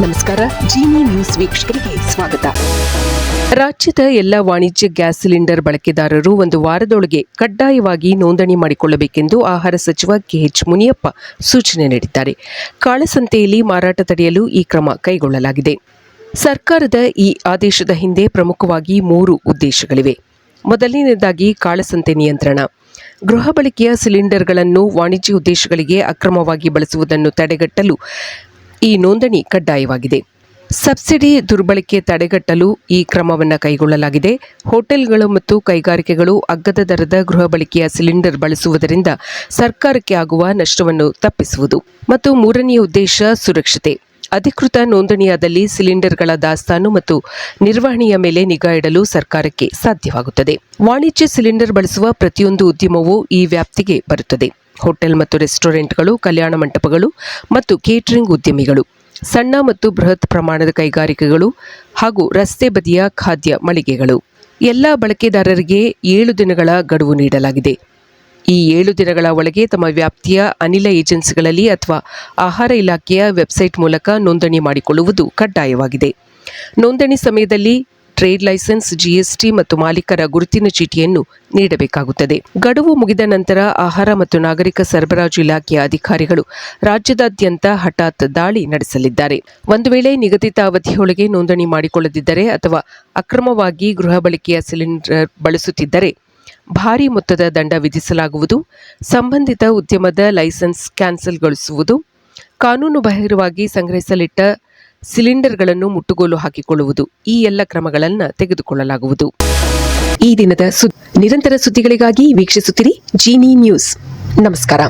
ನಮಸ್ಕಾರ. ಜಿನಿ ನ್ಯೂಸ್ ವೀಕ್ಷಕರಿಗೆ ಸ್ವಾಗತ. ರಾಜ್ಯದ ಎಲ್ಲ ವಾಣಿಜ್ಯ ಗ್ಯಾಸ್ ಸಿಲಿಂಡರ್ ಬಳಕೆದಾರರು ಒಂದು ವಾರದೊಳಗೆ ಕಡ್ಡಾಯವಾಗಿ ನೋಂದಣಿ ಮಾಡಿಕೊಳ್ಳಬೇಕೆಂದು ಆಹಾರ ಸಚಿವ ಕೆಎಚ್ ಮುನಿಯಪ್ಪ ಸೂಚನೆ ನೀಡಿದ್ದಾರೆ. ಕಾಳಸಂತೆಯಲ್ಲಿ ಮಾರಾಟ ತಡೆಯಲು ಈ ಕ್ರಮ ಕೈಗೊಳ್ಳಲಾಗಿದೆ. ಸರ್ಕಾರದ ಈ ಆದೇಶದ ಹಿಂದೆ ಪ್ರಮುಖವಾಗಿ 3 ಉದ್ದೇಶಗಳಿವೆ. ಮೊದಲನೆಯದಾಗಿ ಕಾಳಸಂತೆ ನಿಯಂತ್ರಣ. ಗೃಹ ಬಳಕೆಯ ಸಿಲಿಂಡರ್ಗಳನ್ನು ವಾಣಿಜ್ಯ ಉದ್ದೇಶಗಳಿಗೆ ಅಕ್ರಮವಾಗಿ ಬಳಸುವುದನ್ನು ತಡೆಗಟ್ಟಲು ಈ ನೋಂದಣಿ ಕಡ್ಡಾಯವಾಗಿದೆ. ಸಬ್ಸಿಡಿ ದುರ್ಬಳಕೆ ತಡೆಗಟ್ಟಲು ಈ ಕ್ರಮವನ್ನು ಕೈಗೊಳ್ಳಲಾಗಿದೆ. ಹೋಟೆಲ್ಗಳು ಮತ್ತು ಕೈಗಾರಿಕೆಗಳು ಅಗ್ಗದ ದರದ ಗೃಹ ಬಳಕೆಯ ಸಿಲಿಂಡರ್ ಬಳಸುವುದರಿಂದ ಸರ್ಕಾರಕ್ಕೆ ಆಗುವ ನಷ್ಟವನ್ನು ತಪ್ಪಿಸುವುದು. ಮತ್ತು ಮೂರನೆಯ ಉದ್ದೇಶ ಸುರಕ್ಷತೆ. ಅಧಿಕೃತ ನೋಂದಣಿಯಾದಲ್ಲಿ ಸಿಲಿಂಡರ್ಗಳ ದಾಸ್ತಾನು ಮತ್ತು ನಿರ್ವಹಣೆಯ ಮೇಲೆ ನಿಗಾ ಇಡಲು ಸರ್ಕಾರಕ್ಕೆ ಸಾಧ್ಯವಾಗುತ್ತದೆ. ವಾಣಿಜ್ಯ ಸಿಲಿಂಡರ್ ಬಳಸುವ ಪ್ರತಿಯೊಂದು ಉದ್ಯಮವೂ ಈ ವ್ಯಾಪ್ತಿಗೆ ಬರುತ್ತದೆ. ಹೋಟೆಲ್ ಮತ್ತು ರೆಸ್ಟೋರೆಂಟ್ಗಳು, ಕಲ್ಯಾಣ ಮಂಟಪಗಳು ಮತ್ತು ಕೇಟರಿಂಗ್ ಉದ್ಯಮಿಗಳು, ಸಣ್ಣ ಮತ್ತು ಬೃಹತ್ ಪ್ರಮಾಣದ ಕೈಗಾರಿಕೆಗಳು ಹಾಗೂ ರಸ್ತೆ ಬದಿಯ ಖಾದ್ಯ ಮಳಿಗೆಗಳು. ಎಲ್ಲ ಬಳಕೆದಾರರಿಗೆ 7 ದಿನಗಳ ಗಡುವು ನೀಡಲಾಗಿದೆ. ಈ 7 ದಿನಗಳ ಒಳಗೆ ತಮ್ಮ ವ್ಯಾಪ್ತಿಯ ಅನಿಲ ಏಜೆನ್ಸಿಗಳಲ್ಲಿ ಅಥವಾ ಆಹಾರ ಇಲಾಖೆಯ ವೆಬ್ಸೈಟ್ ಮೂಲಕ ನೋಂದಣಿ ಮಾಡಿಕೊಳ್ಳುವುದು ಕಡ್ಡಾಯವಾಗಿದೆ. ನೋಂದಣಿ ಸಮಯದಲ್ಲಿ ಟ್ರೇಡ್ ಲೈಸೆನ್ಸ್, ಜಿಎಸ್ಟಿ ಮತ್ತು ಮಾಲೀಕರ ಗುರುತಿನ ಚೀಟಿಯನ್ನು ನೀಡಬೇಕಾಗುತ್ತದೆ. ಗಡುವು ಮುಗಿದ ನಂತರ ಆಹಾರ ಮತ್ತು ನಾಗರಿಕ ಸರಬರಾಜು ಇಲಾಖೆಯ ಅಧಿಕಾರಿಗಳು ರಾಜ್ಯದಾದ್ಯಂತ ಹಠಾತ್ ದಾಳಿ ನಡೆಸಲಿದ್ದಾರೆ. ಒಂದು ವೇಳೆ ನಿಗದಿತ ಅವಧಿಯೊಳಗೆ ನೋಂದಣಿ ಮಾಡಿಕೊಳ್ಳದಿದ್ದರೆ ಅಥವಾ ಅಕ್ರಮವಾಗಿ ಗೃಹ ಬಳಕೆಯ ಸಿಲಿಂಡರ್ ಬಳಸುತ್ತಿದ್ದರೆ ಭಾರೀ ಮೊತ್ತದ ದಂಡ ವಿಧಿಸಲಾಗುವುದು. ಸಂಬಂಧಿತ ಉದ್ಯಮದ ಲೈಸೆನ್ಸ್ ಕ್ಯಾನ್ಸಲ್ಗೊಳಿಸುವುದು, ಕಾನೂನು ಬಾಹಿರವಾಗಿ ಸಂಗ್ರಹಿಸಲಿಟ್ಟ ಸಿಲಿಂಡರ್ಗಳನ್ನು ಮುಟ್ಟುಗೋಲು ಹಾಕಿಕೊಳ್ಳುವುದು, ಈ ಎಲ್ಲ ಕ್ರಮಗಳನ್ನು ತೆಗೆದುಕೊಳ್ಳಲಾಗುವುದು. ಈ ದಿನದ ನಿರಂತರ ಸುದ್ದಿಗಳಿಗಾಗಿ ವೀಕ್ಷಿಸುತ್ತಿರಿ ಜಿನಿ ನ್ಯೂಸ್. ನಮಸ್ಕಾರ.